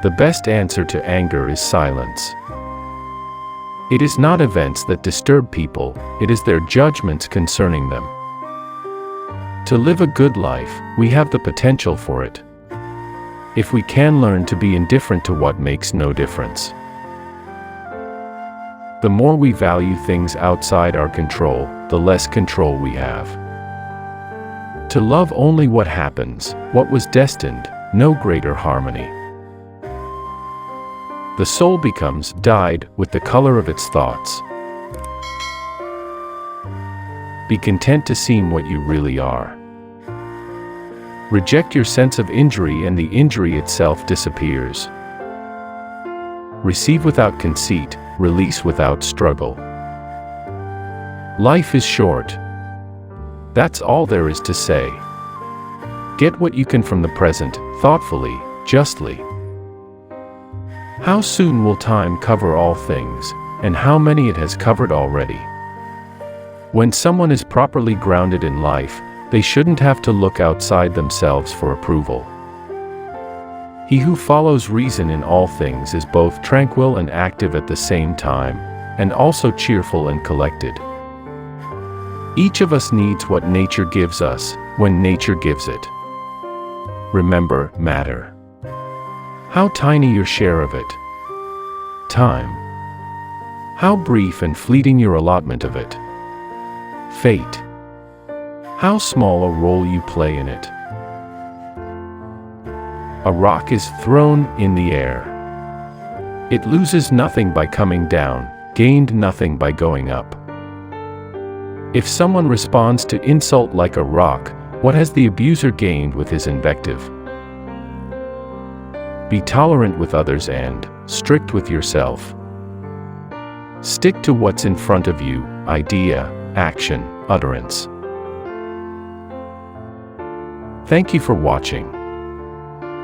The best answer to anger is silence. It is not events that disturb people, it is their judgments concerning them. To live a good life, we have the potential for it, if we can learn to be indifferent to what makes no difference. The more we value things outside our control, the less control we have. To love only what happens, what was destined, no greater harmony. The soul becomes dyed with the color of its thoughts. Be content to seem what you really are. Reject your sense of injury and the injury itself disappears. Receive without conceit, release without struggle. Life is short. That's all there is to say. Get what you can from the present, thoughtfully, justly. How soon will time cover all things, and how many it has covered already? When someone is properly grounded in life, they shouldn't have to look outside themselves for approval. He who follows reason in all things is both tranquil and active at the same time, and also cheerful and collected. Each of us needs what nature gives us, when nature gives it. Remember, matter. How tiny your share of it. Time. How brief and fleeting your allotment of it. Fate. How small a role you play in it. A rock is thrown in the air. It loses nothing by coming down, gained nothing by going up. If someone responds to insult like a rock, what has the abuser gained with his invective? Be tolerant with others and strict with yourself. Stick to what's in front of you, idea, action, utterance. Thank you for watching.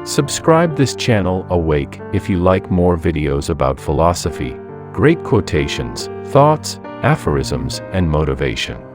Subscribe this channel Awake if you like more videos about philosophy, great quotations, thoughts, aphorisms, and motivation.